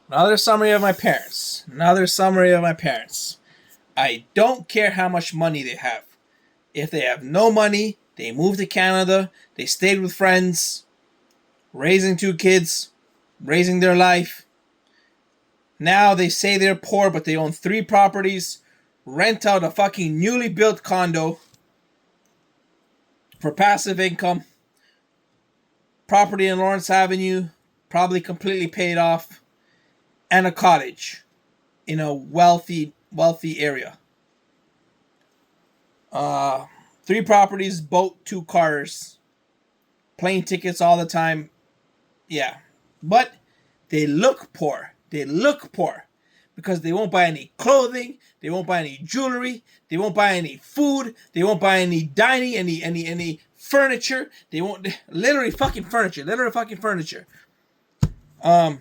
Another summary of my parents. Another summary of my parents. I don't care how much money they have. If they have no money, they moved to Canada, they stayed with friends, raising two kids, raising their life. Now they say they're poor, but they own three properties, rent out a fucking newly built condo for passive income, property in Lawrence Avenue, probably completely paid off, and a cottage in a wealthy area. Three properties, boat, two cars, plane tickets all the time. Yeah. But they look poor. They look poor because they won't buy any clothing, they won't buy any jewelry, they won't buy any food, they won't buy any dining, any furniture. They won't literally fucking furniture, literally fucking furniture. Um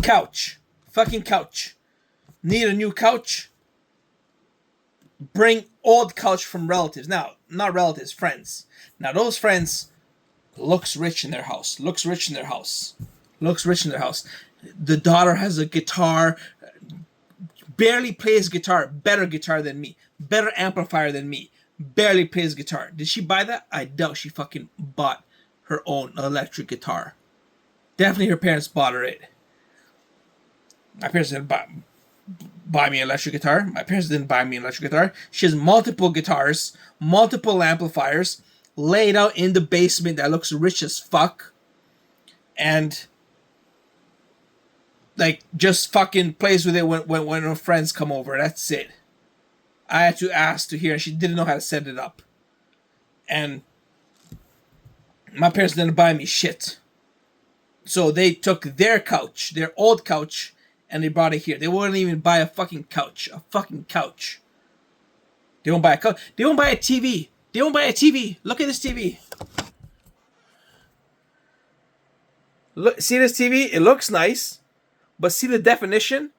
Couch. Fucking couch. Need a new couch? Bring old couch from relatives. Now, not relatives, friends. Now those friends looks rich in their house. Looks rich in their house. Looks rich in their house. The daughter has a guitar, barely plays guitar, better guitar than me, better amplifier than me, barely plays guitar. Did she buy that? I doubt she fucking bought her own electric guitar. Definitely her parents bought her it. My parents didn't buy me an electric guitar. My parents didn't buy me an electric guitar. She has multiple guitars, multiple amplifiers, laid out in the basement that looks rich as fuck. And like just fucking plays with it when her friends come over. That's it. I had to ask to hear, and she didn't know how to set it up. And my parents didn't buy me shit. So they took their couch, their old couch, and they brought it here. They wouldn't even buy a fucking couch. A fucking couch. They won't buy a couch. They won't buy a TV. They won't buy a TV. Look at this TV. Look, see this TV? It looks nice. But see the definition?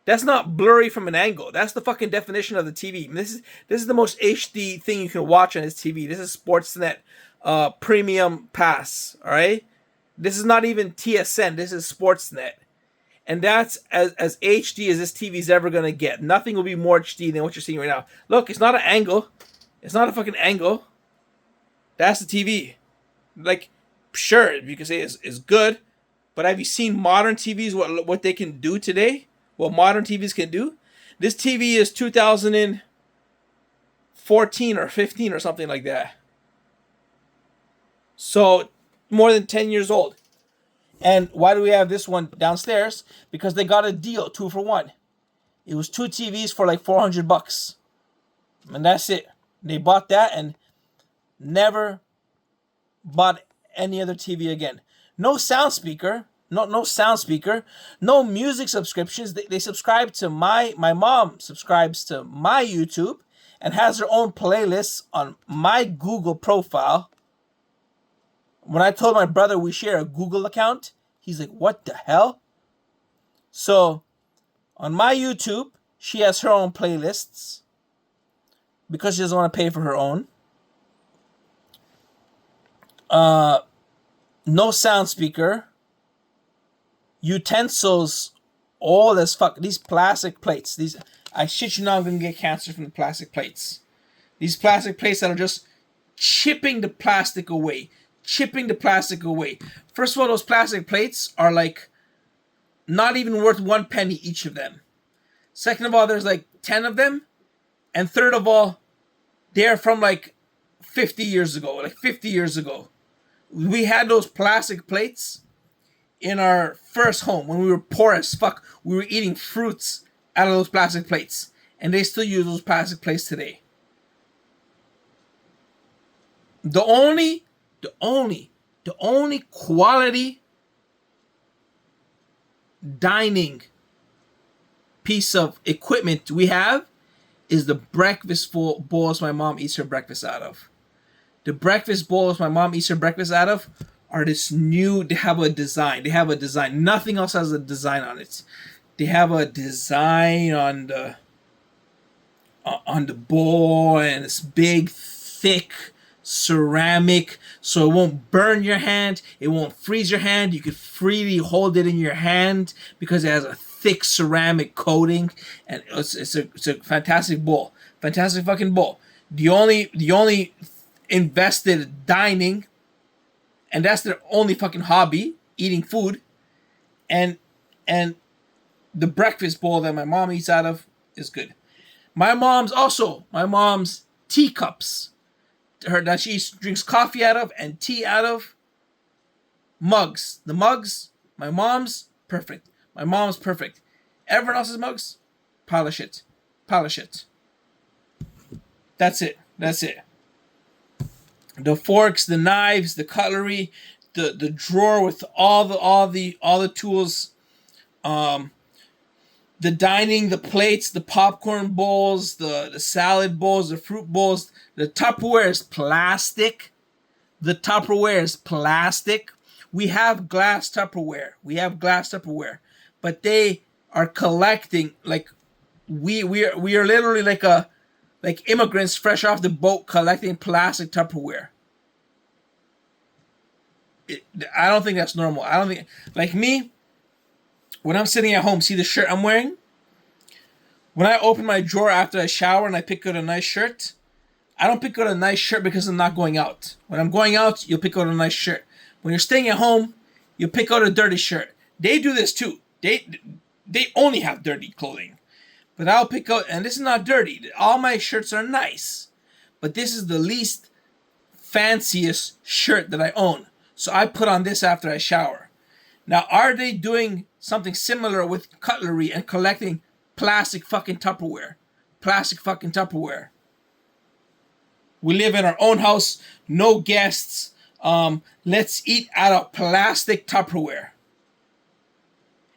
That's not blurry from an angle. That's the fucking definition of the TV. This is the most HD thing you can watch on this TV. This is Sportsnet Premium Pass. All right? This is not even TSN. This is Sportsnet. And that's as HD as this TV is ever going to get. Nothing will be more HD than what you're seeing right now. Look, it's not an angle. It's not a fucking angle. That's the TV. Like, sure, you can say it's good. But have you seen modern TVs, what they can do today? What modern TVs can do? This TV is 2014 or 15 or something like that. So, more than 10 years old. And why do we have this one downstairs? Because they got a deal, 2 for 1. It was 2 TVs for like $400. And that's it. They bought that and never bought any other TV again. No sound speaker. No sound speaker. No music subscriptions. They subscribe to my mom subscribes to my YouTube and has her own playlists on my Google profile. When I told my brother we share a Google account, he's like, what the hell? So, on my YouTube, she has her own playlists because she doesn't want to pay for her own. No sound speaker. Utensils, old as fuck. These plastic plates. I shit you not, I'm going to get cancer from the plastic plates. These plastic plates that are just chipping the plastic away. Chipping the plastic away. First of all, those plastic plates are like not even worth 1 penny each of them. Second of all, there's like 10 of them. And third of all, they're from like 50 years ago. Like 50 years ago. We had those plastic plates in our first home when we were poor as fuck. We were eating fruits out of those plastic plates. And they still use those plastic plates today. The only quality dining piece of equipment we have is the breakfast bowls my mom eats her breakfast out of. The breakfast bowls my mom eats her breakfast out of are this new, they have a design. Nothing else has a design on it. They have a design on the bowl, and it's big, thick, ceramic, so it won't burn your hand, it won't freeze your hand. You could freely hold it in your hand because it has a thick ceramic coating, and it's a fantastic bowl, fantastic fucking bowl. The only invested dining, and that's their only fucking hobby, eating food, and the breakfast bowl that my mom eats out of is good. My mom's teacups, her that she drinks coffee out of and tea out of, mugs. The mugs, my mom's perfect. My mom's perfect. Everyone else's mugs, polish it. Polish it. That's it. That's it. The forks, the knives, the cutlery, the drawer with all the tools, the dining, the plates, the popcorn bowls, the salad bowls, the fruit bowls. The Tupperware is plastic. The Tupperware is plastic. We have glass Tupperware. But they are collecting like we are literally like immigrants fresh off the boat collecting plastic Tupperware. I don't think that's normal. I don't think, like me, when I'm sitting at home, see the shirt I'm wearing? When I open my drawer after I shower and I pick out a nice shirt, I don't pick out a nice shirt because I'm not going out. When I'm going out, you'll pick out a nice shirt. When you're staying at home, you pick out a dirty shirt. They do this too. They only have dirty clothing. But I'll pick out, and this is not dirty. All my shirts are nice. But this is the least fanciest shirt that I own. So I put on this after I shower. Now, are they doing something similar with cutlery and collecting plastic fucking Tupperware? Plastic fucking Tupperware. We live in our own house, no guests. Let's eat out of plastic Tupperware.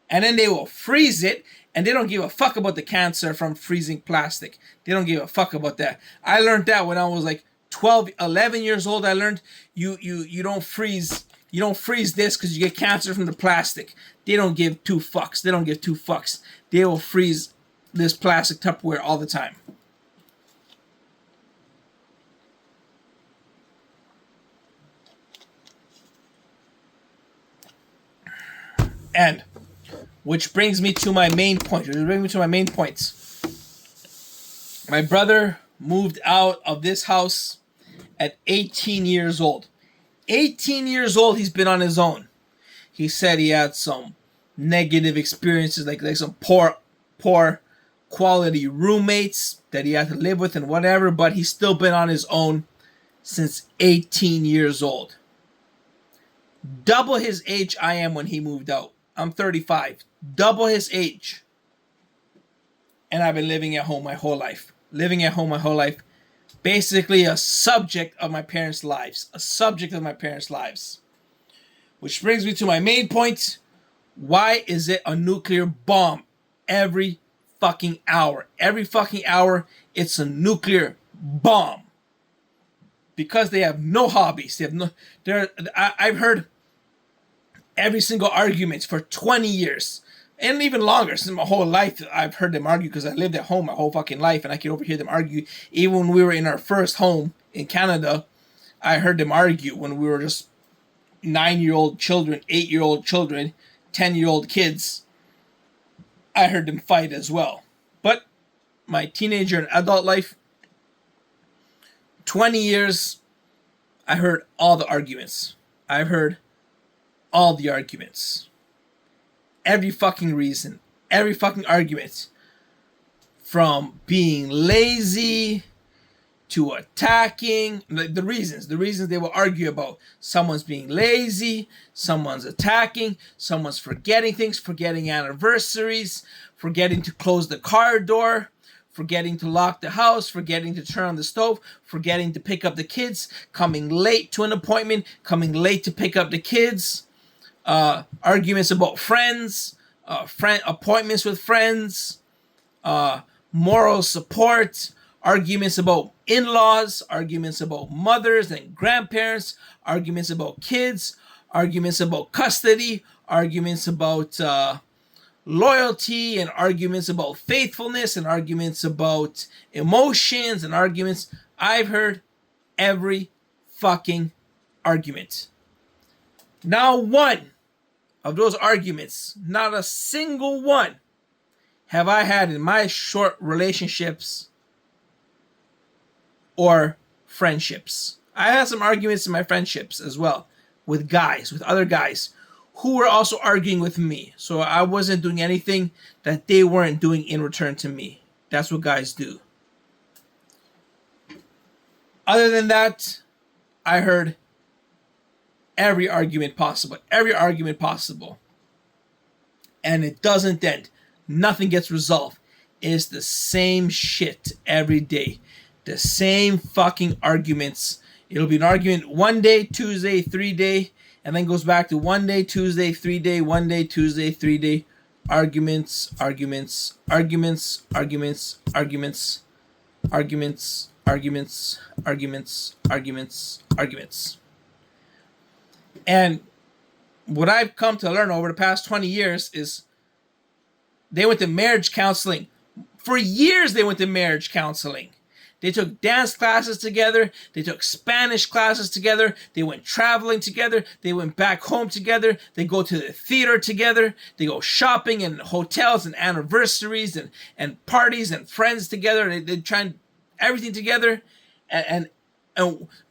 And then they will freeze it, and they don't give a fuck about the cancer from freezing plastic. They don't give a fuck about that. I learned that when I was like 12, 11 years old. I learned you don't freeze. You don't freeze this because you get cancer from the plastic. They don't give two fucks. They don't give two fucks. They will freeze this plastic Tupperware all the time. And which brings me to my main point. My brother moved out of this house at 18 years old. 18 years old, he's been on his own. He said he had some negative experiences, like some poor quality roommates that he had to live with and whatever, but he's still been on his own since 18 years old. Double his age I am when he moved out. I'm 35. Double his age. And I've been living at home my whole life. Basically a subject of my parents' lives. Which brings me to my main point. Why is it a nuclear bomb every fucking hour? Every fucking hour, it's a nuclear bomb. Because they have no hobbies. I've heard every single argument for 20 years. And even longer, since my whole life, I've heard them argue because I lived at home my whole fucking life and I could overhear them argue. Even when we were in our first home in Canada, I heard them argue when we were just 9-year-old children, 8-year-old children, 10-year-old kids. I heard them fight as well. But my teenager and adult life, 20 years, I heard all the arguments. I've heard all the arguments. Every fucking reason, every fucking argument, from being lazy to attacking, the reasons they will argue about. Someone's being lazy, someone's attacking, someone's forgetting things, forgetting anniversaries, forgetting to close the car door, forgetting to lock the house, forgetting to turn on the stove, forgetting to pick up the kids, coming late to an appointment, coming late to pick up the kids. Arguments about friends, appointments with friends, moral support, arguments about in-laws, arguments about mothers and grandparents, arguments about kids, arguments about custody, arguments about loyalty, and arguments about faithfulness, and arguments about emotions, and arguments. I've heard every fucking argument. Not one of those arguments, not a single one, have I had in my short relationships or friendships. I had some arguments in my friendships as well with guys, with other guys who were also arguing with me. So I wasn't doing anything that they weren't doing in return to me. That's what guys do. Other than that, I heard every argument possible. Every argument possible. And it doesn't end. Nothing gets resolved. It's the same shit every day. The same fucking arguments. It'll be an argument one day, Tuesday, 3 day, and then goes back to one day, Tuesday, 3 day, one day, Tuesday, 3 day. Arguments, arguments, arguments, arguments, arguments, arguments, arguments, arguments, arguments, arguments. And what I've come to learn over the past 20 years is they went to marriage counseling. For years, they went to marriage counseling. They took dance classes together. They took Spanish classes together. They went traveling together. They went back home together. They go to the theater together. They go shopping and hotels and anniversaries and parties and friends together. They try everything together. And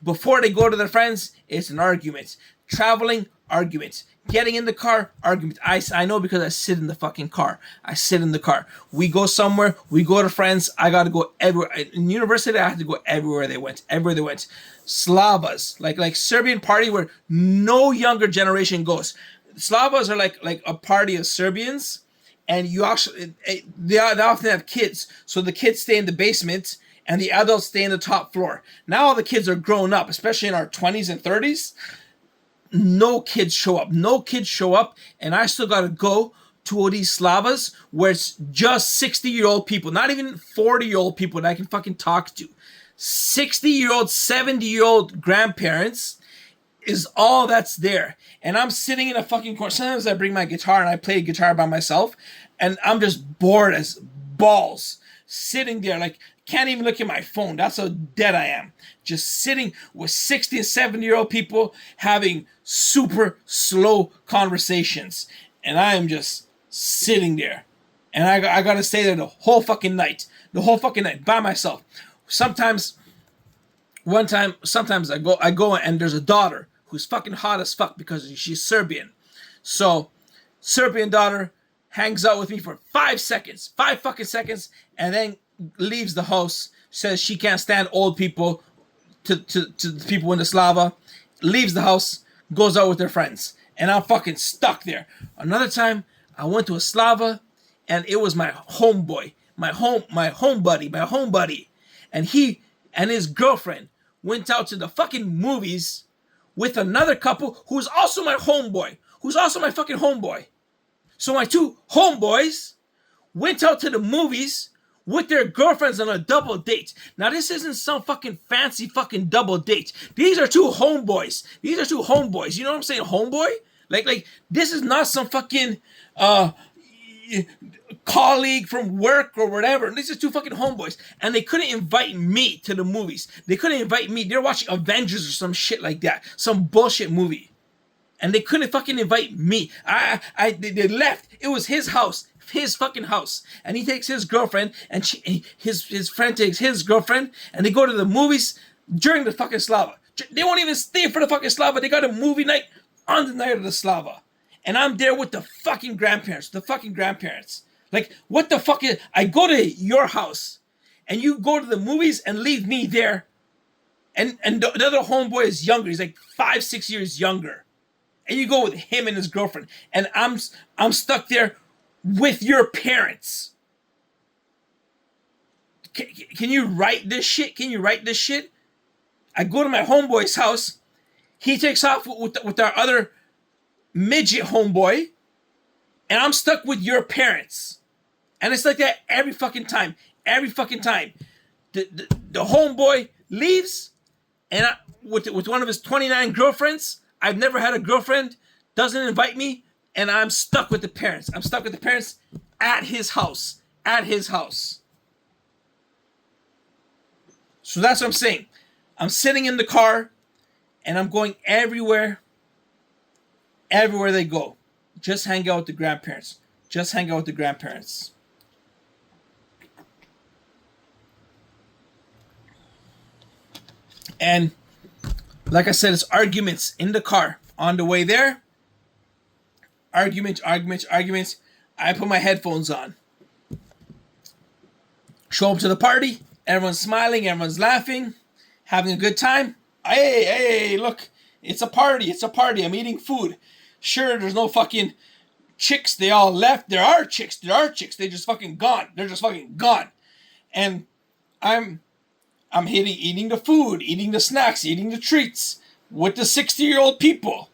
before they go to their friends, it's an argument. Traveling, arguments. Getting in the car, argument. I know because I sit in the fucking car. I sit in the car. We go somewhere. We go to friends. I got to go everywhere. In university, I had to go everywhere they went. Everywhere they went. Slavas, like Serbian party where no younger generation goes. Slavas are like a party of Serbians, and you actually they often have kids. So the kids stay in the basement, and the adults stay in the top floor. Now all the kids are grown up, especially in our 20s and 30s. No kids show up. No kids show up, and I still gotta go to all these Slavas where it's just 60-year-old people, not even 40-year-old people that I can fucking talk to. 60-year-old, 70-year-old grandparents is all that's there. And I'm sitting in a fucking corner. Sometimes I bring my guitar and I play guitar by myself, and I'm just bored as balls. Sitting there, like, can't even look at my phone. That's how dead I am. Just sitting with 60 and 70-year-old people having super slow conversations. And I am just sitting there. And I got to stay there the whole fucking night. The whole fucking night by myself. Sometimes I go and there's a daughter who's fucking hot as fuck because she's Serbian. So, Serbian daughter hangs out with me for 5 seconds. 5 fucking seconds. And then leaves the house, says she can't stand old people to the people in the Slava, leaves the house, goes out with their friends, and I'm fucking stuck there. Another time, I went to a Slava, and it was my homeboy, my home buddy, and he and his girlfriend went out to the fucking movies with another couple who's also my homeboy, who's also my fucking homeboy. So my two homeboys went out to the movies with their girlfriends on a double date. Now, this isn't some fucking fancy fucking double date. These are two homeboys. These are two homeboys. You know what I'm saying? Homeboy? Like this is not some fucking colleague from work or whatever. These are two fucking homeboys. And they couldn't invite me to the movies. They couldn't invite me. They're watching Avengers or some shit like that. Some bullshit movie. And they couldn't fucking invite me. They left. It was his house. His fucking house, and he takes his girlfriend, and his friend takes his girlfriend, and they go to the movies during the fucking Slava. They won't even stay for the fucking Slava. They got a movie night on the night of the Slava, and I'm there with the fucking grandparents. Like, what the fuck is? I go to your house, and you go to the movies and leave me there, and the other homeboy is younger. He's like 5-6 years younger, and you go with him and his girlfriend, and I'm stuck there with your parents. Can you write this shit? Can you write this shit? I go to my homeboy's house. He takes off with our other midget homeboy. And I'm stuck with your parents. And it's like that every fucking time. Every fucking time. The homeboy leaves. And with one of his 29 girlfriends. I've never had a girlfriend. Doesn't invite me. And I'm stuck with the parents. I'm stuck with the parents at his house. At his house. So that's what I'm saying. I'm sitting in the car. And I'm going everywhere they go. Just hang out with the grandparents. Just hang out with the grandparents. And like I said, it's arguments in the car. On the way there, arguments. I put my headphones on. Show up to the party. Everyone's smiling. Everyone's laughing. Having a good time. Hey, look. It's a party. I'm eating food. Sure, there's no fucking chicks. They all left. There are chicks. They just fucking gone. And I'm eating the food, eating the snacks, eating the treats with the 60-year-old people.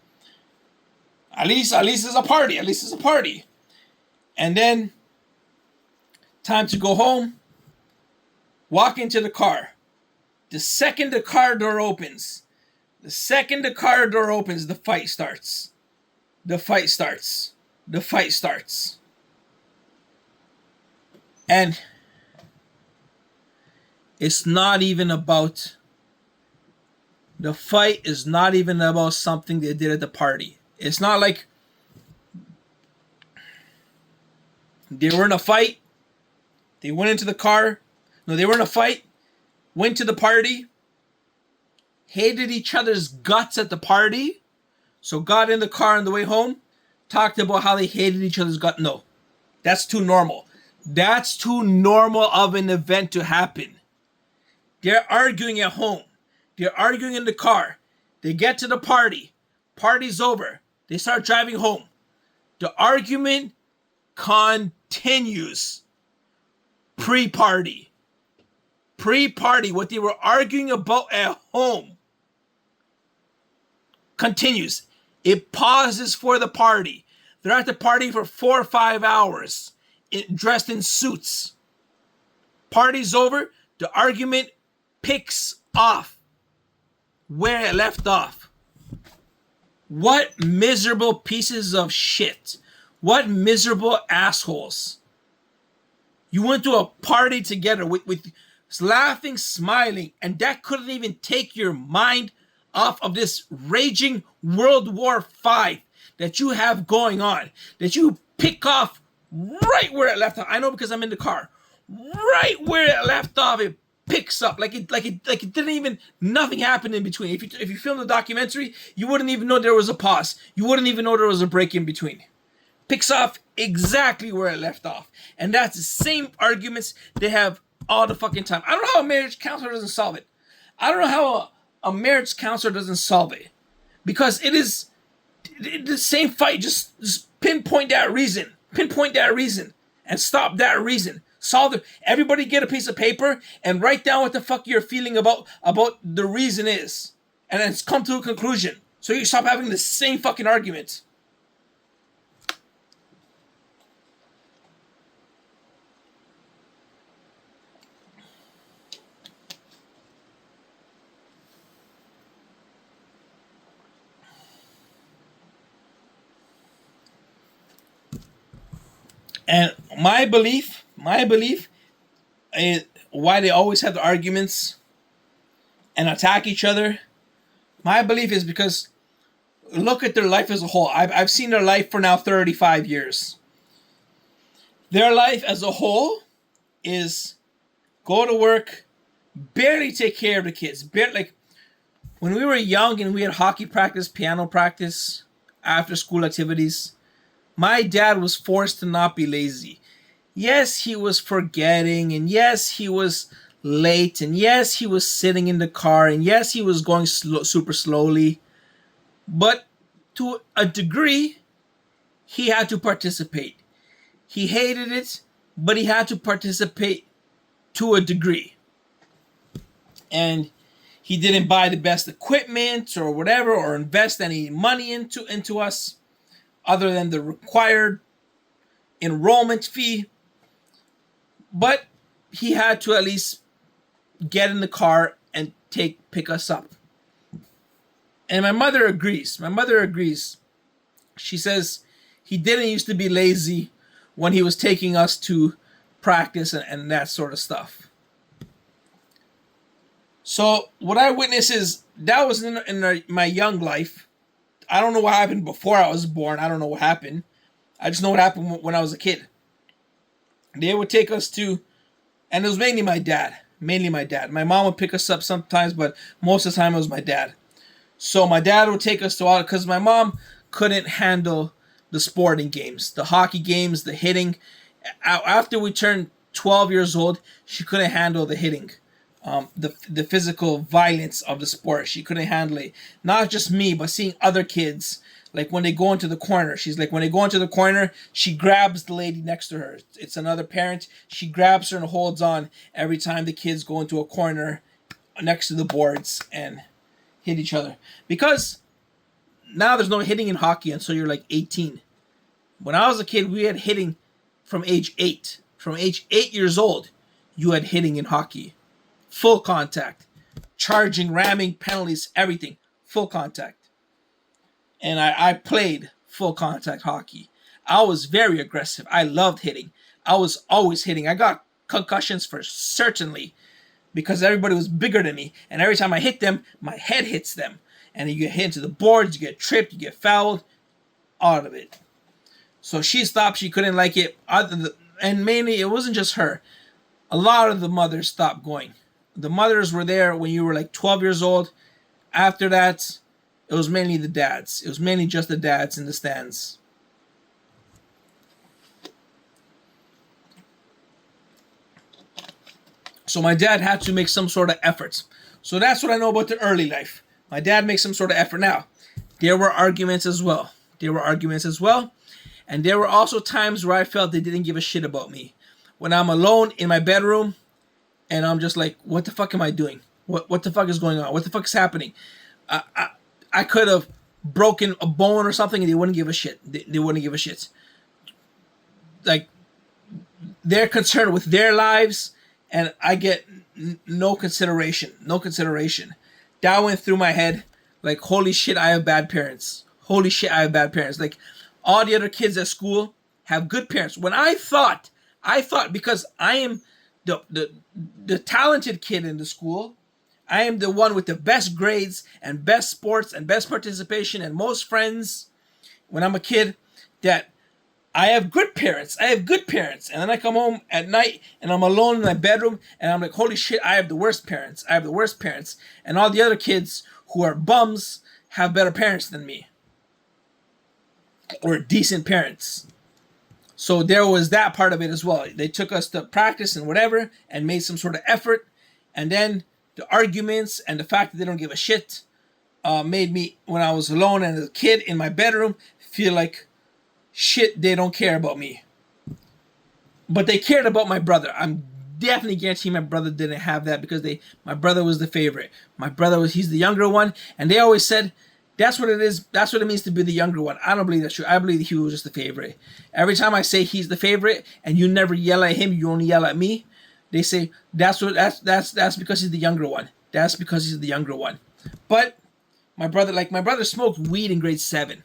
At least it's a party. And then time to go home. Walk into the car. The second the car door opens, the fight starts. And it's not even about, the fight is not even about something they did at the party. It's not like they were in a fight, they went into the car. No, they were in a fight, went to the party, hated each other's guts at the party, so got in the car on the way home, talked about how they hated each other's guts. No, that's too normal. That's too normal of an event to happen. They're arguing at home. They're arguing in the car. They get to the party. Party's over. They start driving home. The argument continues. Pre-party. What they were arguing about at home continues. It pauses for the party. They're at the party for 4 or 5 hours, dressed in suits. Party's over. The argument picks off where it left off. What miserable pieces of shit. What miserable assholes. You went to a party together with laughing, smiling, and that couldn't even take your mind off of this raging World War V that you have going on, that you pick off right where it left off. I know because I'm in the car. Right where it left off, it picks up like it didn't even, nothing happened in between. If you film the documentary, you wouldn't even know there was a pause. You wouldn't even know there was a break in between. Picks off exactly where it left off, and that's the same arguments they have all the fucking time. I don't know how a marriage counselor doesn't solve it. Because it is the same fight. Just pinpoint that reason, and stop that reason. Solve it. Everybody get a piece of paper and write down what the fuck you're feeling about the reason is, and then come to a conclusion. So you stop having the same fucking argument. And my belief is why they always have the arguments and attack each other. My belief is because look at their life as a whole. I've seen their life for now 35 years. Their life as a whole is go to work, barely take care of the kids. Like when we were young and we had hockey practice, piano practice, after school activities, my dad was forced to not be lazy. Yes, he was forgetting, and yes, he was late, and yes, he was sitting in the car, and yes, he was going super slowly. But to a degree, he had to participate. He hated it, but he had to participate to a degree. And he didn't buy the best equipment or whatever, or invest any money into us, other than the required enrollment fee. But he had to at least get in the car and pick us up. And my mother agrees. She says he didn't used to be lazy when he was taking us to practice and that sort of stuff. So what I witnessed is that was in my young life. I don't know what happened before I was born. I don't know what happened. I just know what happened when I was a kid. They would take us to, and it was mainly my dad. Mainly my dad. My mom would pick us up sometimes, but most of the time it was my dad. So my dad would take us to all, because my mom couldn't handle the sporting games, the hockey games, the hitting. After we turned 12 years old, she couldn't handle the hitting, the physical violence of the sport. She couldn't handle it. Not just me, but seeing other kids. Like when they go into the corner, she's like, when they go into the corner, she grabs the lady next to her. It's another parent. She grabs her and holds on every time the kids go into a corner next to the boards and hit each other. Because now there's no hitting in hockey until you're like 18. When I was a kid, we had hitting from age 8. From age 8 years old, you had hitting in hockey. Full contact. Charging, ramming, penalties, everything. Full contact. And I played full contact hockey. I was very aggressive. I loved hitting. I was always hitting. I got concussions for certainly because everybody was bigger than me. And every time I hit them, my head hits them. And you get hit into the boards, you get tripped, you get fouled, all of it. So she stopped. She couldn't like it. And mainly, it wasn't just her. A lot of the mothers stopped going. The mothers were there when you were like 12 years old. After that, it was mainly the dads. It was mainly just the dads in the stands. So my dad had to make some sort of efforts. So that's what I know about the early life. My dad makes some sort of effort. Now, there were arguments as well. And there were also times where I felt they didn't give a shit about me. When I'm alone in my bedroom and I'm just like, what the fuck am I doing? What the fuck is going on? What the fuck is happening? I could have broken a bone or something and they wouldn't give a shit. They wouldn't give a shit. Like, they're concerned with their lives and I get no consideration. No consideration. That went through my head like, holy shit, I have bad parents. Holy shit, I have bad parents. Like, all the other kids at school have good parents. When I thought because I am the talented kid in the school, I am the one with the best grades and best sports and best participation and most friends when I'm a kid, that I have good parents. And then I come home at night and I'm alone in my bedroom and I'm like, holy shit, I have the worst parents. And all the other kids who are bums have better parents than me. Or decent parents. So there was that part of it as well. They took us to practice and whatever and made some sort of effort. And then the arguments and the fact that they don't give a shit made me, when I was alone and as a kid in my bedroom, feel like shit, they don't care about me. But they cared about my brother. I'm definitely guaranteeing my brother didn't have that because my brother was the favorite. He's the younger one. And they always said, that's what it is. That's what it means to be the younger one. I don't believe that's true. I believe that he was just the favorite. Every time I say he's the favorite and you never yell at him, you only yell at me, they say that's because he's the younger one. That's because he's the younger one. But my brother smoked weed in grade 7.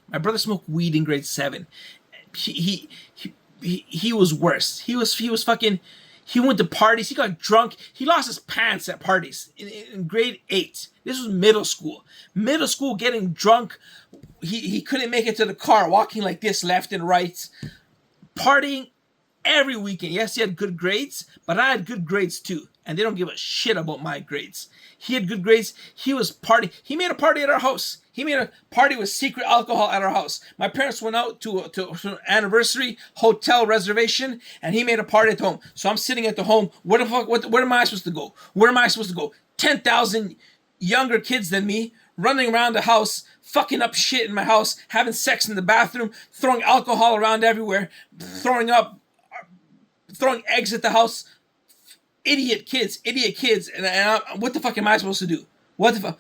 He was worse. He was fucking. He went to parties. He got drunk. He lost his pants at parties in grade 8. This was middle school. Getting drunk. He couldn't make it to the car, walking like this left and right. Partying every weekend. Yes, he had good grades, but I had good grades too. And they don't give a shit about my grades. He had good grades. He was party. He made a party at our house. He made a party with secret alcohol at our house. My parents went out to an anniversary hotel reservation, and he made a party at home. So I'm sitting at the home. Where am I supposed to go? 10,000 younger kids than me running around the house, fucking up shit in my house, having sex in the bathroom, throwing alcohol around everywhere, throwing eggs at the house. Idiot kids. And what the fuck am I supposed to do? What the fuck?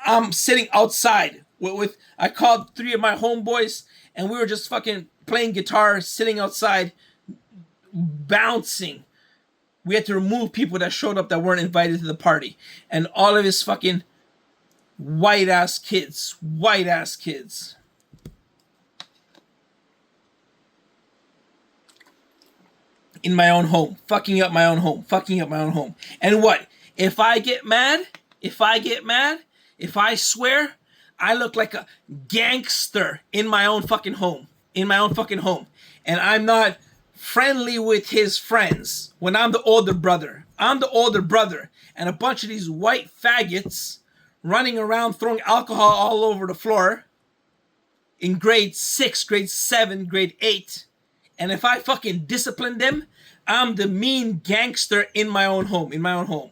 I'm sitting outside with I called 3 of my homeboys and we were just fucking playing guitar, sitting outside, bouncing. We had to remove people that showed up that weren't invited to the party. And all of his fucking white ass kids. In my own home. Fucking up my own home. And what? If I get mad, if I get mad, if I swear, I look like a gangster in my own fucking home. In my own fucking home. And I'm not friendly with his friends when I'm the older brother. I'm the older brother. And a bunch of these white faggots running around throwing alcohol all over the floor in grade 6, grade 7, grade 8. And if I fucking discipline them, I'm the mean gangster in my own home. In my own home.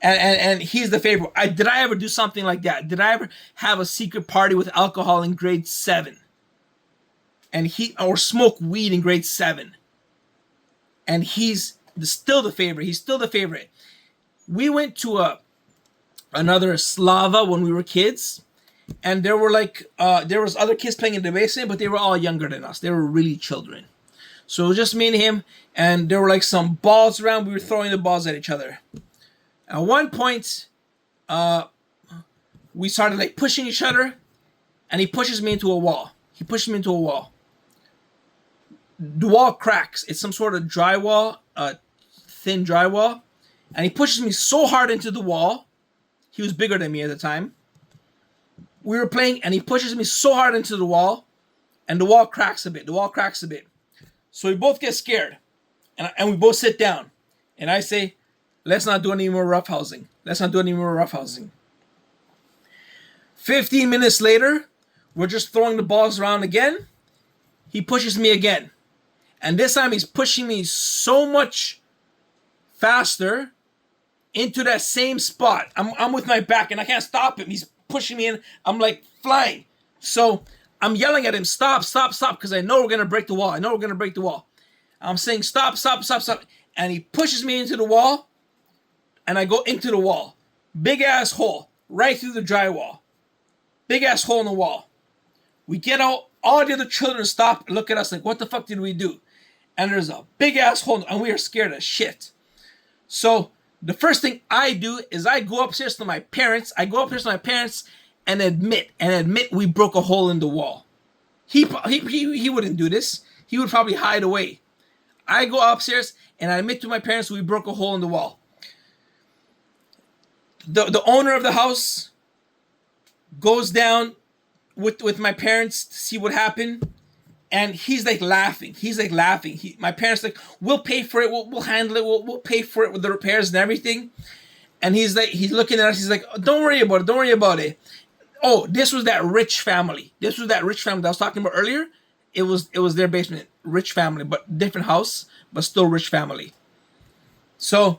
And he's the favorite. Did I ever do something like that? Did I ever have a secret party with alcohol in grade 7? Or smoke weed in grade 7? And he's still the favorite. He's still the favorite. We went to another Slava when we were kids, and there were there was other kids playing in the basement, but they were all younger than us. They were really children. So it was just me and him, and there were like some balls around. We were throwing the balls at each other. At one point, we started like pushing each other, and he pushes me into a wall. He pushes me into a wall. The wall cracks. It's some sort of drywall, thin drywall, and he pushes me so hard into the wall. He was bigger than me at the time. We were playing, and he pushes me so hard into the wall, and the wall cracks a bit. The wall cracks a bit. So we both get scared, and we both sit down, and I say, let's not do any more roughhousing. Let's not do any more roughhousing. 15 minutes later, we're just throwing the balls around again. He pushes me again. And this time he's pushing me so much faster into that same spot. I'm with my back and I can't stop him. He's pushing me in. I'm like flying. So I'm yelling at him, stop, stop, stop, because I know we're going to break the wall. I know we're going to break the wall. I'm saying stop, stop, stop, stop. And he pushes me into the wall. And I go into the wall. Big ass hole. Right through the drywall. Big ass hole in the wall. We get out. All the other children stop and look at us like, what the fuck did we do? And there's a big ass hole. And we are scared as shit. So the first thing I do is I go upstairs to my parents. And admit we broke a hole in the wall. He wouldn't do this. He would probably hide away. I go upstairs and I admit to my parents we broke a hole in the wall. The owner of the house goes down with my parents to see what happened, and he's like laughing. My parents like, we'll pay for it. We'll handle it. We'll pay for it with the repairs and everything. And he's looking at us. He's like, don't worry about it. Oh, this was that rich family. That I was talking about earlier. It was their basement. Rich family, but different house, but still rich family. So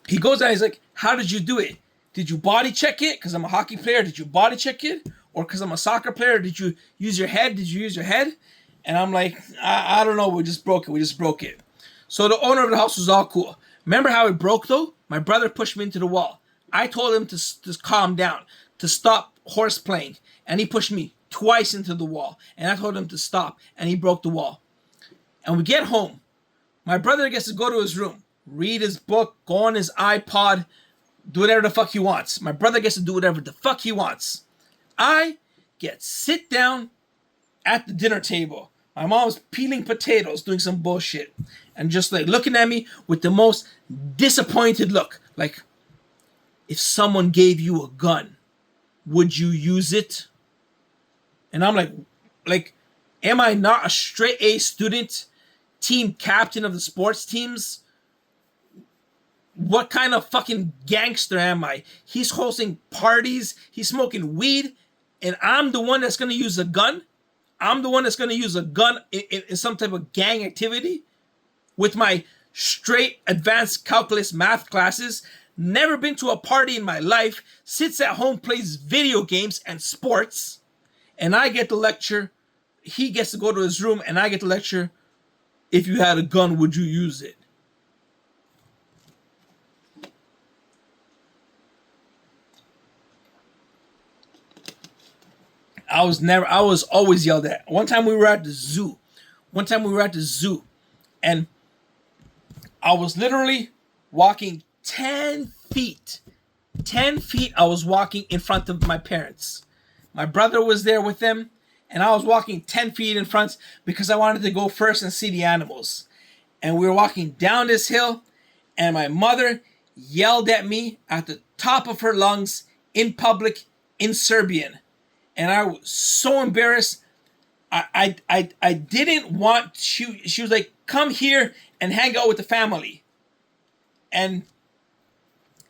he goes down. He's like, how did you do it? Did you body check it? Because I'm a hockey player. Did you body check it? Or because I'm a soccer player, did you use your head? And I'm like, I don't know. We just broke it. So the owner of the house was all cool. Remember how it broke though? My brother pushed me into the wall. I told him to calm down, to stop horse playing. And he pushed me twice into the wall. And I told him to stop. And he broke the wall. And we get home. My brother gets to go to his room, read his book, go on his iPod, do whatever the fuck he wants. My brother gets to do whatever the fuck he wants. I sit down at the dinner table. My mom's peeling potatoes, doing some bullshit, and just like looking at me with the most disappointed look. Like, if someone gave you a gun, would you use it? And I'm like, am I not a straight A student, team captain of the sports teams? What kind of fucking gangster am I? He's hosting parties, he's smoking weed, and I'm the one that's going to use a gun? I'm the one that's going to use a gun in some type of gang activity with my straight advanced calculus math classes. Never been to a party in my life. Sits at home, plays video games and sports. And I get to lecture. He gets to go to his room and I get to lecture. If you had a gun, would you use it? I was always yelled at. One time we were at the zoo. And I was literally walking 10 feet. 10 feet I was walking in front of my parents. My brother was there with them. And I was walking 10 feet in front because I wanted to go first and see the animals. And we were walking down this hill. And my mother yelled at me at the top of her lungs in public in Serbian. And I was so embarrassed. I didn't want, she was like, come here and hang out with the family. And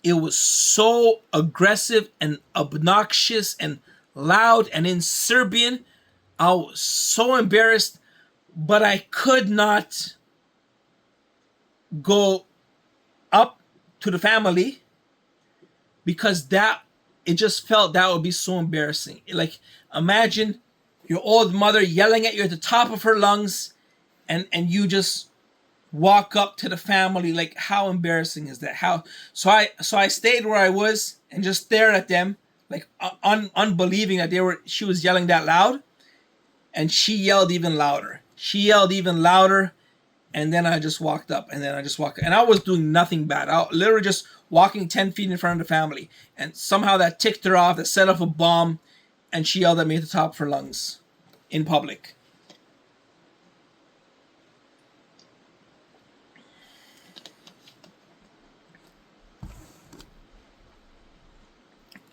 it was so aggressive and obnoxious and loud and in Serbian. I was so embarrassed, but I could not go up to the family because it just felt that would be so embarrassing. Like, imagine your old mother yelling at you at the top of her lungs, and you just walk up to the family. Like, how embarrassing is that? So I stayed where I was and just stared at them, like unbelieving that she was yelling that loud. And she yelled even louder. And then I just walked up, and I was doing nothing bad. I was literally just walking 10 feet in front of the family, and somehow that ticked her off. That set off a bomb, and she yelled at me at the top of her lungs in public.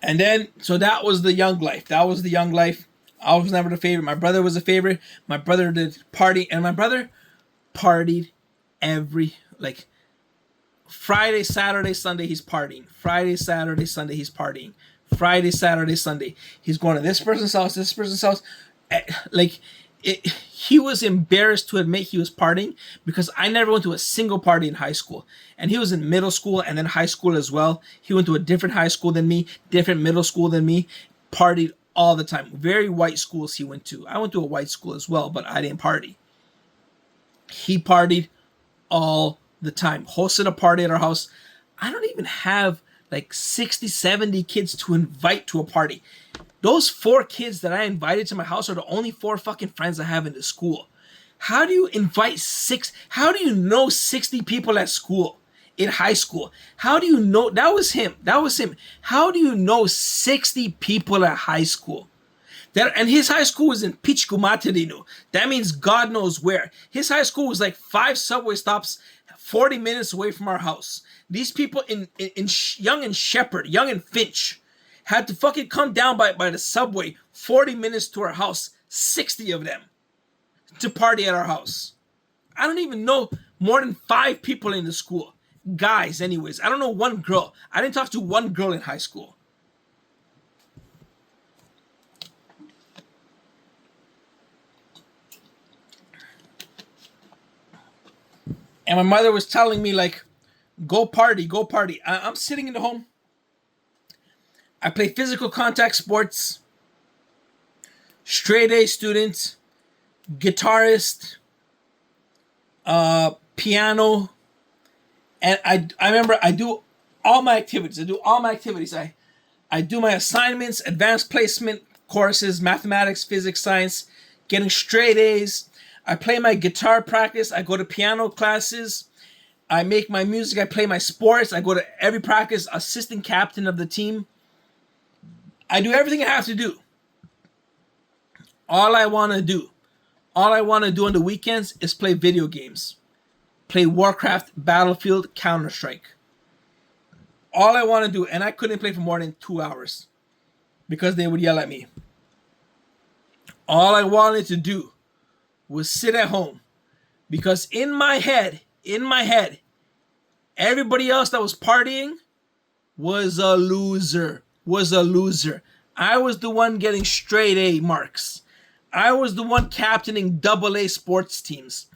And then, so that was the young life. I was never the favorite. My brother was a favorite. My brother did party, and my brother partied every, like, Friday, Saturday, Sunday, he's partying. Friday, Saturday, Sunday, he's partying. Friday, Saturday, Sunday, he's going to this person's house. Like, he was embarrassed to admit he was partying because I never went to a single party in high school. And he was in middle school and then high school as well. He went to a different high school than me, different middle school than me, partied all the time. Very white schools he went to. I went to a white school as well, but I didn't party. He partied all the time. Hosted a party at our house. I don't even have like 60, 70 kids to invite to a party. Those 4 kids that I invited to my house are the only 4 fucking friends I have in the school. How do you invite 6? How do you know 60 people at school, in high school? How do you know? That was him. How do you know 60 people at high school? And his high school was in Pičku Materinu. That means God knows where. His high school was like 5 subway stops, 40 minutes away from our house. These people in Young and Shepherd, Young and Finch, had to fucking come down by the subway 40 minutes to our house, 60 of them, to party at our house. I don't even know more than 5 people in the school. Guys, anyways. I don't know one girl. I didn't talk to one girl in high school. And my mother was telling me, like, go party. I'm sitting in the home. I play physical contact sports, straight A student, guitarist, piano, and I remember I do all my activities. I do my assignments, advanced placement courses, mathematics, physics, science, getting straight A's. I play my guitar practice. I go to piano classes. I make my music. I play my sports. I go to every practice, assistant captain of the team. I do everything I have to do. All I want to do on the weekends is play video games. Play Warcraft, Battlefield, Counter-Strike. All I want to do, and I couldn't play for more than 2 hours because they would yell at me. All I wanted to do was sit at home because in my head, everybody else that was partying was a loser. I was the one getting straight A marks. I was the one captaining AA sports teams.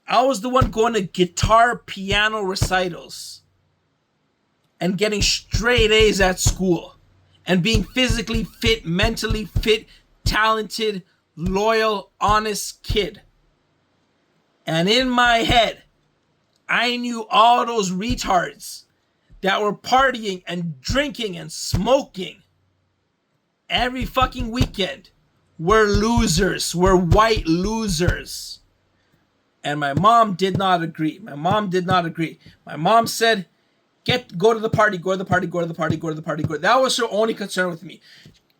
I was the one going to guitar, piano recitals and getting straight A's at school and being physically fit, mentally fit, talented, loyal, honest kid. And in my head, I knew all those retards that were partying and drinking and smoking every fucking weekend were losers, were white losers. And my mom did not agree. My mom said, go to the party. That was her only concern with me.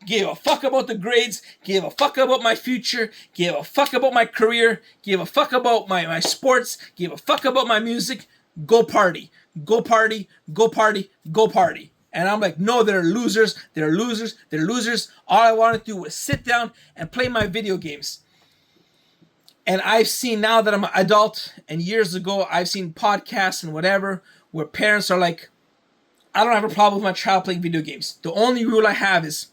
Gave a fuck about the grades, gave a fuck about my future, gave a fuck about my career, gave a fuck about my sports, gave a fuck about my music. go party, go party, go party, go party. And I'm like, no, they're losers, they're losers, they're losers. All I wanted to do was sit down and play my video games. And I've seen, now that I'm an adult, and years ago, I've seen podcasts and whatever where parents are like, I don't have a problem with my child playing video games. The only rule I have is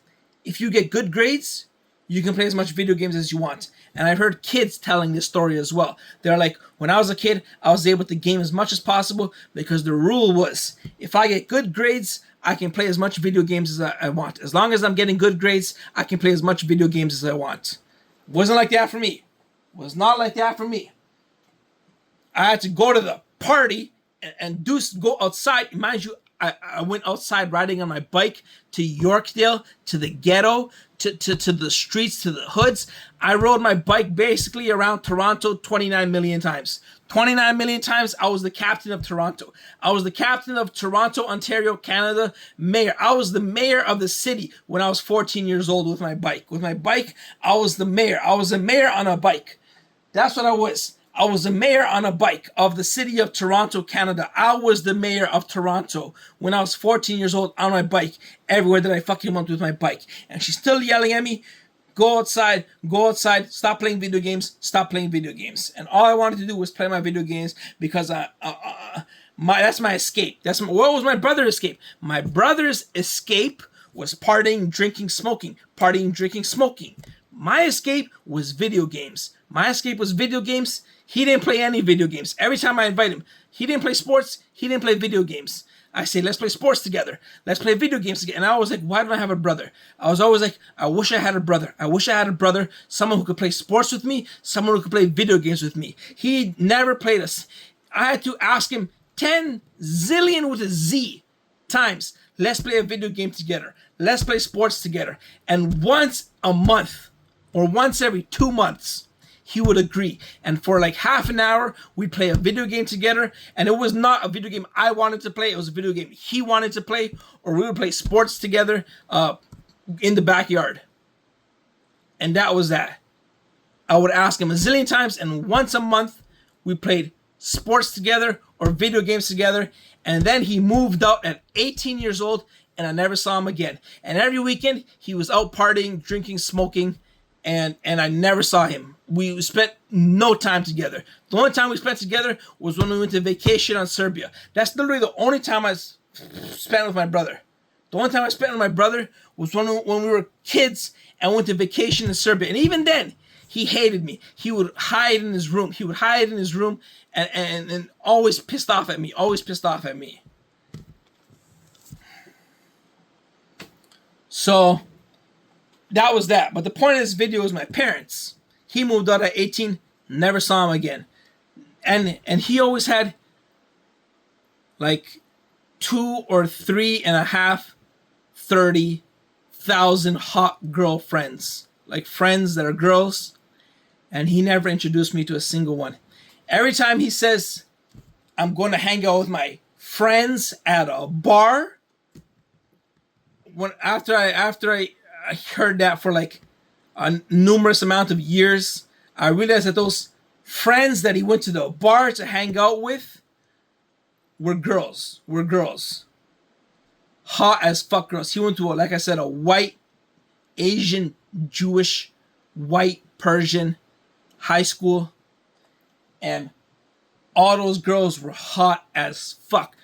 if you get good grades, you can play as much video games as you want. And I've heard kids telling this story as well. They're like, when I was a kid, I was able to game as much as possible because the rule was, if I get good grades, I can play as much video games as I want. As long as I'm getting good grades, I can play as much video games as I want. Wasn't like that for me. Was not like that for me. I had to go to the party and go outside. Mind you, I went outside riding on my bike to Yorkdale, to the ghetto, to the streets, to the hoods. I rode my bike basically around Toronto 29 million times. 29 million times, I was the captain of Toronto. I was the captain of Toronto, Ontario, Canada, mayor. I was the mayor of the city when I was 14 years old with my bike. With my bike, I was the mayor. I was a mayor on a bike. That's what I was. I was the mayor on a bike of the city of Toronto, Canada. I was the mayor of Toronto when I was 14 years old on my bike everywhere that I fucking went with my bike. And she's still yelling at me, go outside, stop playing video games, stop playing video games. And all I wanted to do was play my video games because that's my escape. What was my brother's escape? My brother's escape was partying, drinking, smoking. Partying, drinking, smoking. My escape was video games. My escape was video games. He didn't play any video games. Every time I invite him, he didn't play sports. He didn't play video games. I say, let's play sports together. Let's play video games together. And I was like, why do I have a brother? I was always like, I wish I had a brother. I wish I had a brother, someone who could play sports with me, someone who could play video games with me. He never played us. I had to ask him 10 zillion with a Z times, let's play a video game together. Let's play sports together. And once a month or once every 2 months, he would agree. And for like half an hour, we'd play a video game together. And it was not a video game I wanted to play. It was a video game he wanted to play. Or we would play sports together in the backyard. And that was that. I would ask him a zillion times. And once a month, we played sports together or video games together. And then he moved out at 18 years old. And I never saw him again. And every weekend, he was out partying, drinking, smoking. And I never saw him. We spent no time together. The only time we spent together was when we went to vacation on Serbia. That's literally the only time I spent with my brother. The only time I spent with my brother was when we were kids and went to vacation in Serbia. And even then, he hated me. He would hide in his room. And always pissed off at me. So that was that. But the point of this video is my parents. He moved out at 18, never saw him again. And he always had like 2 or 3.5 30,000 hot girlfriends. Like friends that are girls. And he never introduced me to a single one. Every time he says, I'm going to hang out with my friends at a bar. After I heard that for like a numerous amount of years, I realized that those friends that he went to the bar to hang out with were girls. Hot as fuck girls. He went to, like I said, a white, Asian, Jewish, white, Persian high school. And all those girls were hot as fuck.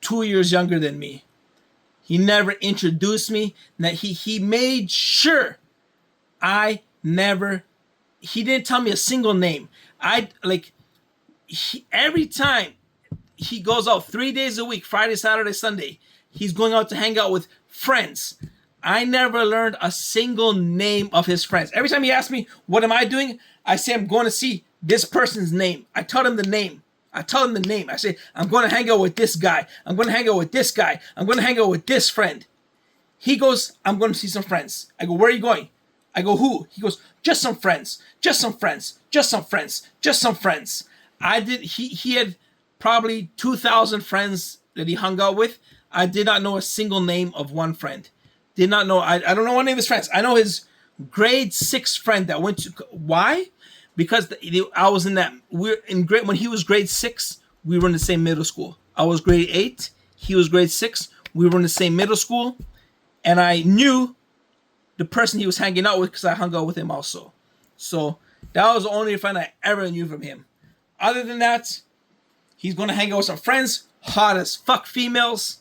2 years younger than me. He never introduced me. That he made sure he didn't tell me a single name. Every time he goes out 3 days a week, Friday, Saturday, Sunday, he's going out to hang out with friends. I never learned a single name of his friends. Every time he asks me, what am I doing? I say, I'm going to see this person's name. I tell him the name. I say, I'm going to hang out with this guy. I'm going to hang out with this guy. I'm going to hang out with this friend. He goes, I'm going to see some friends. I go, where are you going? I go, who? He goes, just some friends. He had probably 2,000 friends that he hung out with. I did not know a single name of one friend. I don't know any of his friends. I know his grade 6 friend that went to, why? Because I was when he was grade 6, we were in the same middle school. I was grade 8, he was grade 6. We were in the same middle school, and I knew the person he was hanging out with because I hung out with him also. So that was the only friend I ever knew from him. Other than that, he's going to hang out with some friends, hot as fuck females.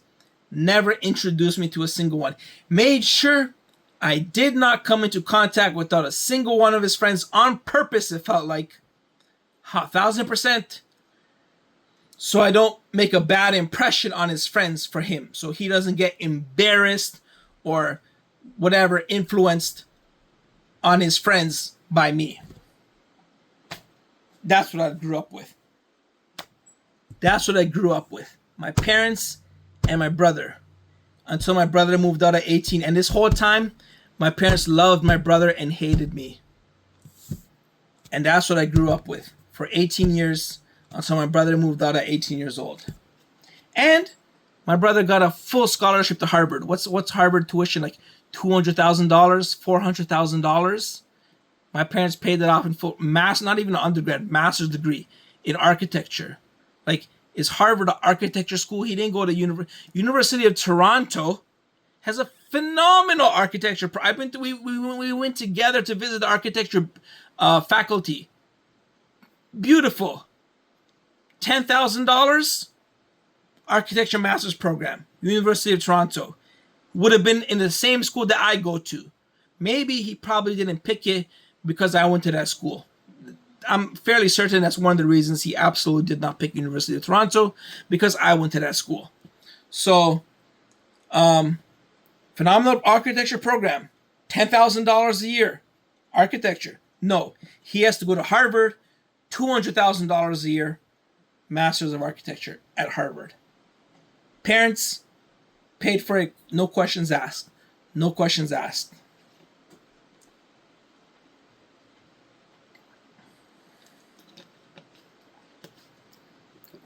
Never introduced me to a single one. Made sure I did not come into contact without a single one of his friends on purpose, it felt like. 1,000%. So I don't make a bad impression on his friends for him. So he doesn't get embarrassed or whatever influenced on his friends by me. That's what I grew up with. That's what I grew up with. My parents and my brother. Until my brother moved out at 18. And this whole time, my parents loved my brother and hated me. And that's what I grew up with for 18 years until my brother moved out at 18 years old. And my brother got a full scholarship to Harvard. What's Harvard tuition? Like $200,000, $400,000. My parents paid that off in full. Not even an undergrad, master's degree in architecture. Like, is Harvard an architecture school? He didn't go to University of Toronto. Has a phenomenal architecture. We went together to visit the architecture faculty. Beautiful. $10,000 architecture master's program. University of Toronto. Would have been in the same school that I go to. Maybe he probably didn't pick it because I went to that school. I'm fairly certain that's one of the reasons he absolutely did not pick University of Toronto, because I went to that school. So, phenomenal architecture program. $10,000 a year. Architecture. No. He has to go to Harvard. $200,000 a year. Masters of Architecture at Harvard. Parents paid for it. No questions asked. No questions asked.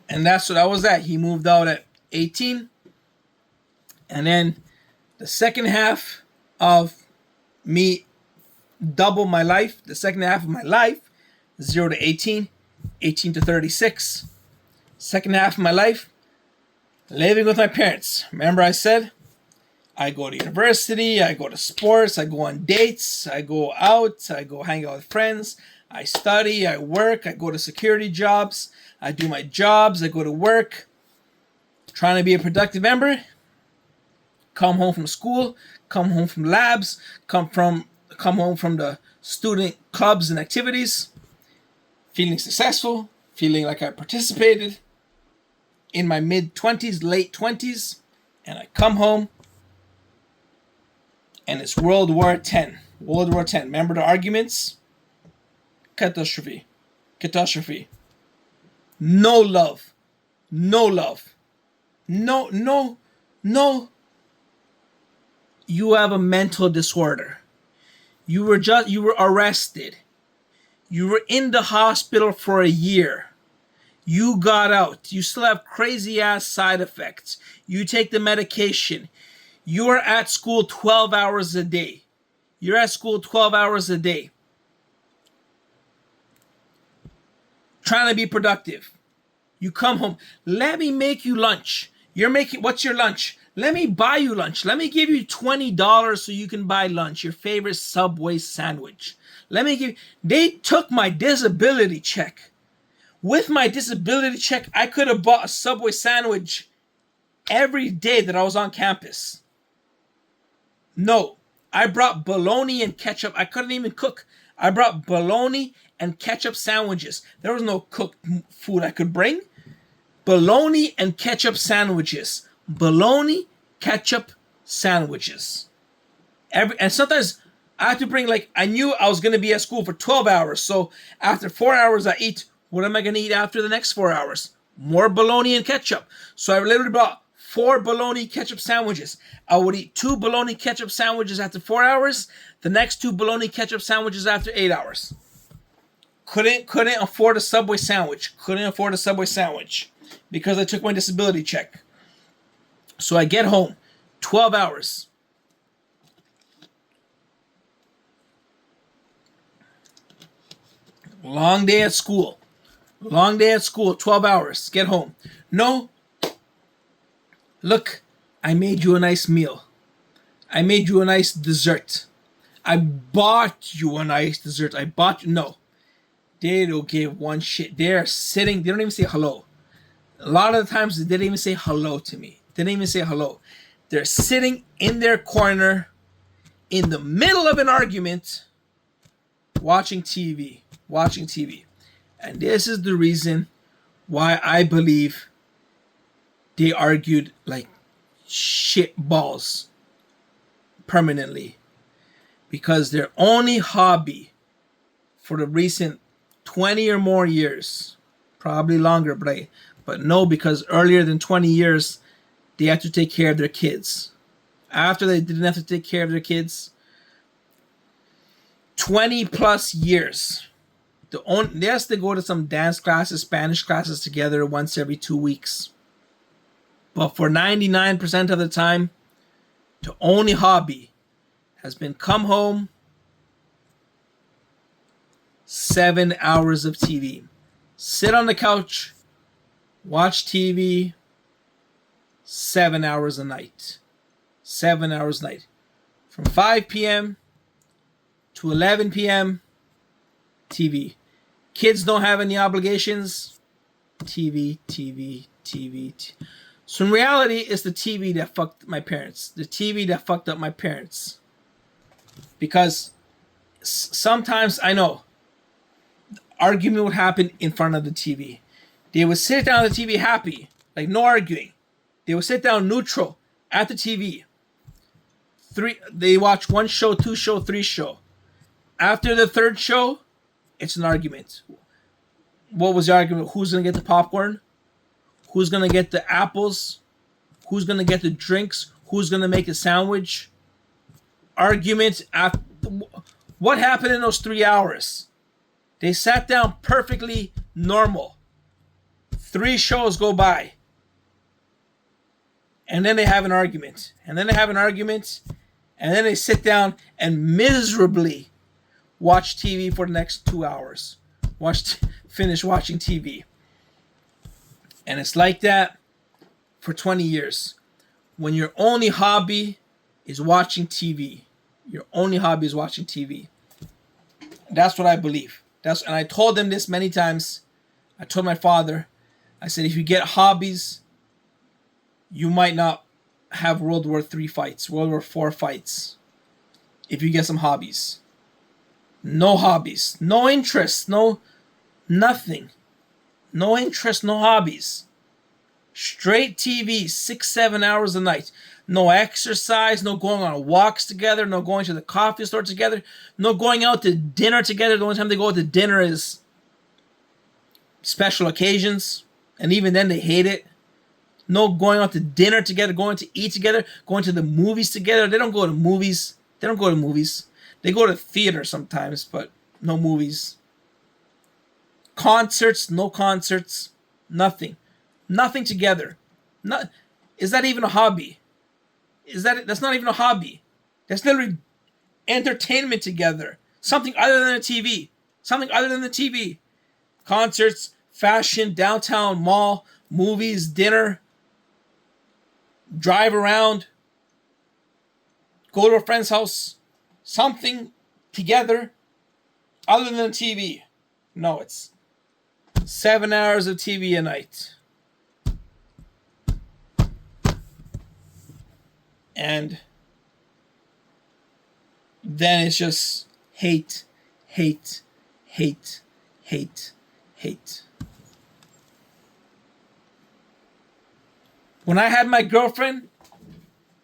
And that was that. He moved out at 18. And then the second half of me double my life. The second half of my life, 0 to 18, 18 to 36. Second half of my life, living with my parents. Remember I said, I go to university, I go to sports, I go on dates, I go out, I go hang out with friends, I study, I work, I go to security jobs, I do my jobs, I go to work, trying to be a productive member, come home from school, come home from labs, come home from the student clubs and activities, feeling successful, feeling like I participated in my mid-20s, late 20s, and I come home, and it's World War X. World War X. Remember the arguments? Catastrophe. Catastrophe. No love. No love. No. You have a mental disorder. You were arrested. You were in the hospital for a year. You got out. You still have crazy ass side effects. You take the medication. You are at school 12 hours a day. You're at school 12 hours a day. Trying to be productive. You come home. Let me make you lunch. What's your lunch? Let me buy you lunch. Let me give you $20 so you can buy lunch. Your favorite Subway sandwich. They took my disability check. With my disability check, I could have bought a Subway sandwich every day that I was on campus. No, I brought bologna and ketchup. I couldn't even cook. I brought bologna and ketchup sandwiches. There was no cooked food I could bring. Bologna and ketchup sandwiches. Bologna, ketchup sandwiches. And sometimes I had to bring, I knew I was going to be at school for 12 hours. So after 4 hours, I eat. What am I going to eat after the next 4 hours? More bologna and ketchup. So I literally brought 4 bologna ketchup sandwiches. I would eat 2 bologna ketchup sandwiches after 4 hours. The next 2 bologna ketchup sandwiches after 8 hours. Couldn't afford a Subway sandwich. Couldn't afford a Subway sandwich because I took my disability check. So I get home, 12 hours. Long day at school. Long day at school, 12 hours, get home. No, look, I made you a nice meal. I made you a nice dessert. I bought you a nice dessert. I bought you. No, they don't give one shit. They're sitting, they don't even say hello. A lot of the times they didn't even say hello to me. They didn't even say hello. They're sitting in their corner in the middle of an argument watching TV. Watching TV. And this is the reason why I believe they argued like shit balls permanently. Because their only hobby for the recent 20 or more years, probably longer, but no, because earlier than 20 years, they had to take care of their kids. After they didn't have to take care of their kids, 20 plus years. Yes, they go to some dance classes, Spanish classes together once every 2 weeks. But for 99% of the time, the only hobby has been come home, 7 hours of TV. Sit on the couch, watch TV, 7 hours a night. 7 hours a night. From 5 p.m. to 11 p.m., TV. Kids don't have any obligations. TV. So in reality, it's the TV that fucked my parents. The TV that fucked up my parents. Because sometimes, I know, argument would happen in front of the TV. They would sit down at the TV happy, like no arguing. They would sit down neutral at the TV. They watch 1 show, 2 show, 3 show. After the 3rd show, it's an argument. What was the argument? Who's going to get the popcorn? Who's going to get the apples? Who's going to get the drinks? Who's going to make a sandwich? Argument after. What happened in those 3 hours? They sat down perfectly normal. 3 shows go by. And then they have an argument. And then they have an argument. And then they sit down and miserably watch TV for the next 2 hours. Finish watching TV. And it's like that for 20 years. When your only hobby is watching TV. Your only hobby is watching TV. That's what I believe. And I told them this many times. I told my father, I said, if you get hobbies, you might not have World War III fights, World War IV fights, if you get some hobbies. No hobbies, no interest, no nothing. No interest, no hobbies. Straight TV, 6-7 hours a night. No exercise, no going on walks together, no going to the coffee store together, no going out to dinner together. The only time they go out to dinner is special occasions, and even then they hate it. No going out to dinner together, going to eat together, going to the movies together. They don't go to movies. They go to theater sometimes, but no movies. Concerts, no concerts, nothing. Nothing together. Is that even a hobby? That's not even a hobby. That's literally entertainment together. Something other than a TV. Something other than the TV. Concerts, fashion, downtown mall, movies, dinner, drive around, go to a friend's house, something together other than TV. No, it's 7 hours of TV a night. And then it's just hate. When I had my girlfriend,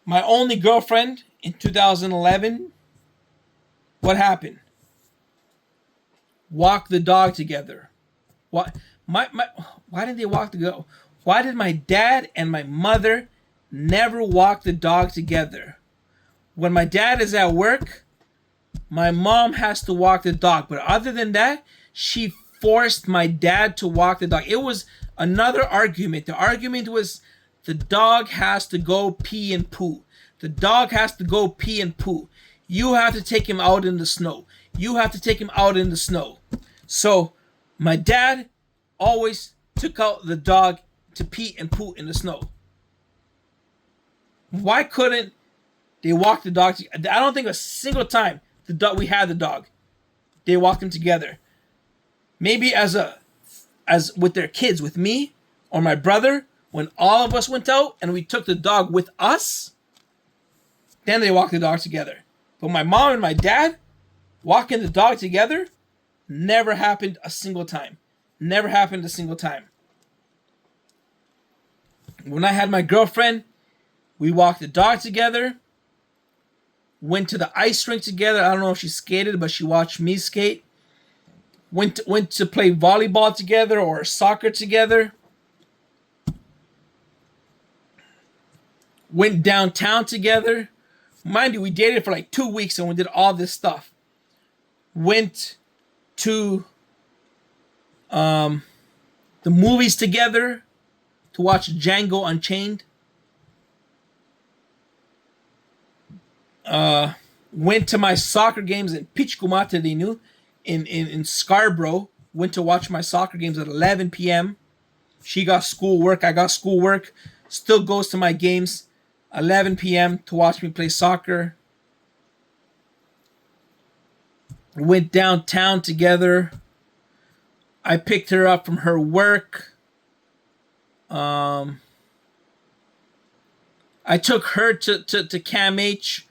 my only girlfriend in 2011, what happened? Walk the dog together. Why didn't they walk the dog? Why did my dad and my mother never walk the dog together? When my dad is at work, my mom has to walk the dog. But other than that, she forced my dad to walk the dog. It was another argument. The argument was the dog has to go pee and poo. The dog has to go pee and poo. You have to take him out in the snow. You have to take him out in the snow. So my dad always took out the dog to pee and poo in the snow. Why couldn't they walk the dog? I don't think a single time we had the dog, they walked them together. Maybe as with their kids, with me or my brother, when all of us went out and we took the dog with us, then they walked the dog together. But my mom and my dad walking the dog together never happened a single time. Never happened a single time. When I had my girlfriend, we walked the dog together. Went to the ice rink together. I don't know if she skated, but she watched me skate. Went to play volleyball together or soccer together. Went downtown together. Mind you, we dated for like 2 weeks and we did all this stuff. Went to the movies together to watch Django Unchained. Went to my soccer games in Pichkumaterinu in Scarborough. Went to watch my soccer games at 11 p.m. She got schoolwork. I got schoolwork. Still goes to my games 11 p.m. to watch me play soccer. Went downtown together. I picked her up from her work. I took her to Cam H.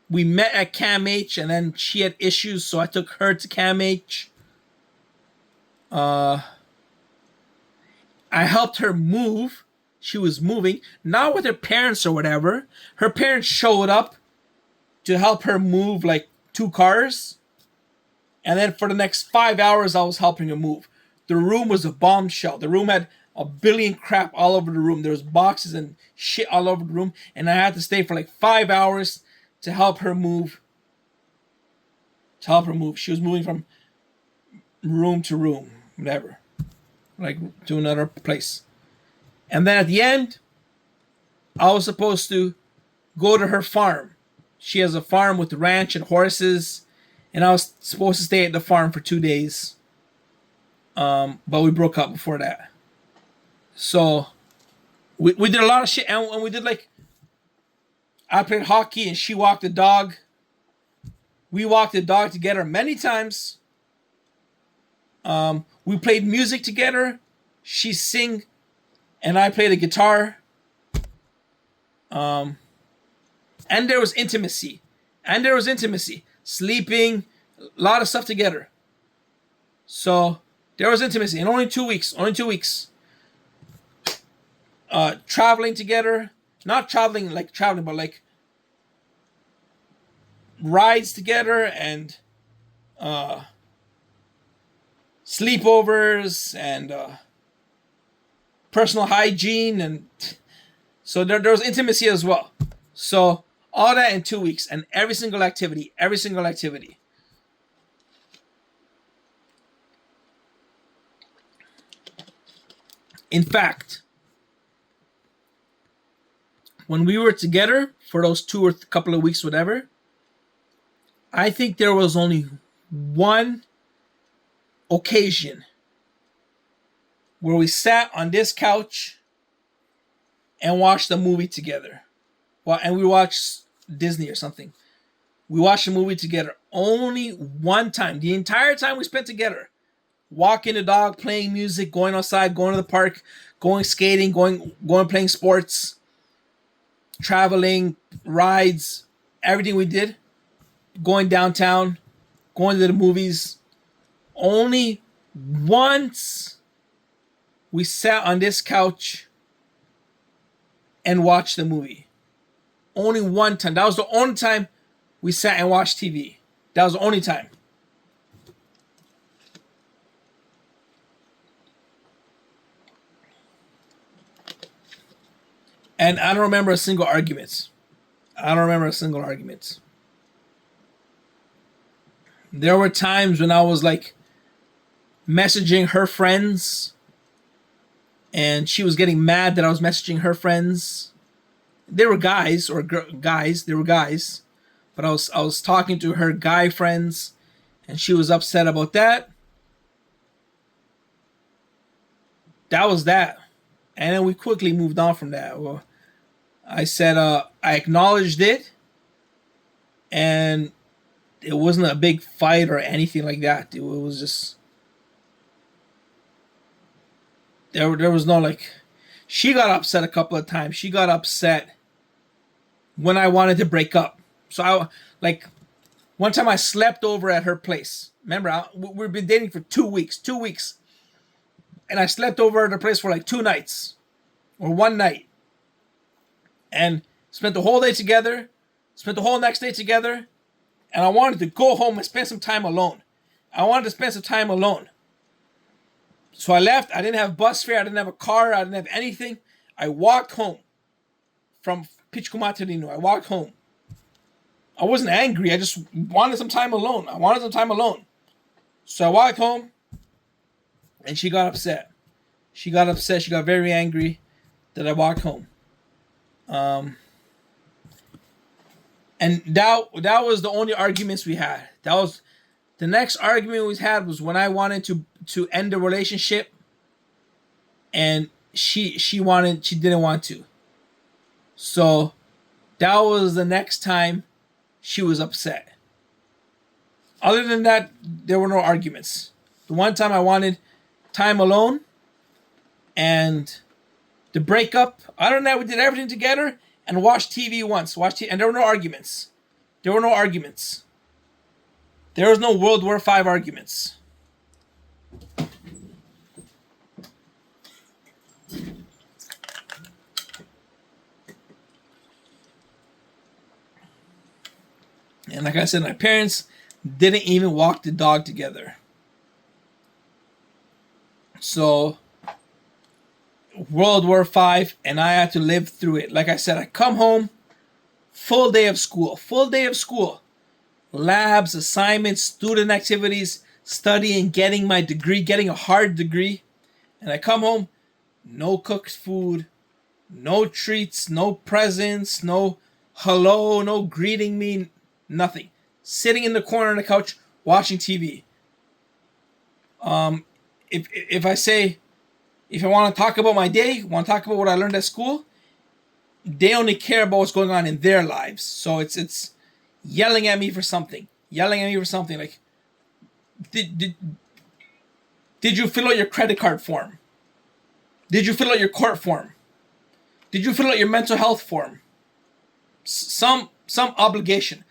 We met at Cam H, and then she had issues, so I took her to Cam H. I helped her move. She was moving, not with her parents or whatever. Her parents showed up to help her move like 2 cars. And then for the next 5 hours, I was helping her move. The room was a bombshell. The room had a billion crap all over the room. There was boxes and shit all over the room. And I had to stay for like 5 hours to help her move. She was moving from room to room, whatever. Like to another place. And then at the end, I was supposed to go to her farm. She has a farm with ranch and horses. And I was supposed to stay at the farm for 2 days. But we broke up before that. So we did a lot of shit. And we did like, I played hockey and she walked the dog. We walked the dog together many times. We played music together. She sing and I played the guitar. And there was intimacy. Sleeping, a lot of stuff together. So there was intimacy in only 2 weeks. Traveling together. Not traveling, but like rides together and sleepovers and personal hygiene, and so there was intimacy as well. So all that in 2 weeks, and every single activity. In fact, when we were together for those 2 or couple of weeks, whatever, I think there was only one occasion where we sat on this couch and watched a movie together. Well, and we watched Disney or something. We watched a movie together only one time. The entire time we spent together. Walking the dog, playing music, going outside, going to the park, going skating, going playing sports, traveling, rides, everything we did. Going downtown, going to the movies. Only once we sat on this couch and watched the movie. Only one time. That was the only time we sat and watched TV. That was the only time. And I don't remember a single argument. There were times when I was like messaging her friends and she was getting mad that I was messaging her friends. They were guys or guys. They were guys. But I was talking to her guy friends and she was upset about that. that was that. And then we quickly moved on from that. Well, I said I acknowledged it, and it wasn't a big fight or anything like that. It was just there was no like. She got upset a couple of times. She got upset when I wanted to break up. So I like one time I slept over at her place. Remember, we've been dating for 2 weeks. 2 weeks. And I slept over at her place for like 2 nights. Or 1 night. And spent the whole day together. Spent the whole next day together. And I wanted to go home and spend some time alone. I wanted to spend some time alone. So I left. I didn't have bus fare. I didn't have a car. I didn't have anything. I walked home. From Pichkumatarino. I walked home. I wasn't angry. I just wanted some time alone. I wanted some time alone. So I walked home, and she got upset. She got upset. She got very angry that I walked home. And that was the only arguments we had. That was the next argument we had was when I wanted to end the relationship, and she didn't want to. So that was the next time she was upset. Other than that, there were no arguments. The one time I wanted time alone and the breakup, other than that, we did everything together and watched TV once. And there were no arguments. There were no arguments. There was no World War V arguments. And like I said, my parents didn't even walk the dog together. So, World War V, and I had to live through it. Like I said, I come home, full day of school. Labs, assignments, student activities, studying, getting my degree, getting a hard degree. And I come home, no cooked food, no treats, no presents, no hello, no greeting me, nothing. Sitting in the corner on the couch watching TV. If I want to talk about my day, want to talk about what I learned at school, they only care about what's going on in their lives. So it's yelling at me for something. Like, did you fill out your credit card form? Did you fill out your court form? Did you fill out your mental health form? Some obligation.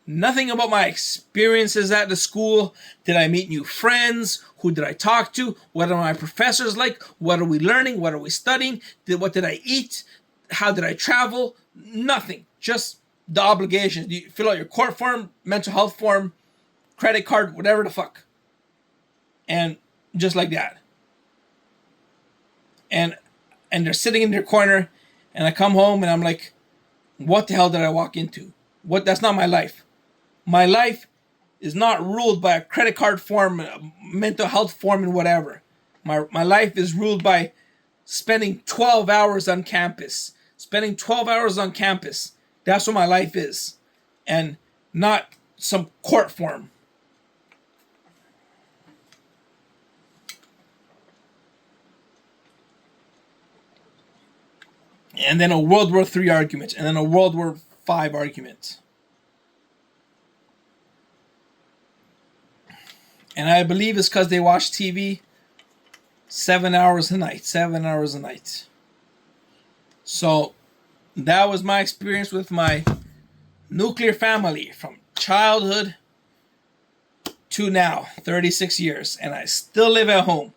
Nothing about my experiences at the school. Did I meet new friends? Who did I talk to? What are my professors like? What are we learning? What are we studying? What did I eat? How did I travel? Nothing. Just the obligations. You fill out your court form, mental health form, credit card, whatever the fuck. And just like that. And they're sitting in their corner, and I come home and I'm like, what the hell did I walk into? That's not my life. My life is not ruled by a credit card form, a mental health form, and whatever. My life is ruled by spending 12 hours on campus. That's what my life is. And not some court form. And then a World War III argument. And then a World War V argument. And I believe it's because they watch TV 7 hours a night. So that was my experience with my nuclear family from childhood to now, 36 years. And I still live at home.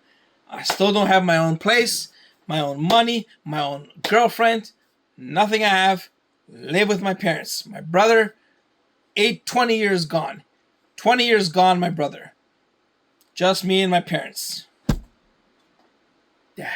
I still don't have my own place, my own money, my own girlfriend, nothing I have. Live with my parents. My brother, 20 years gone. 20 years gone, my brother. Just me and my parents. Yeah.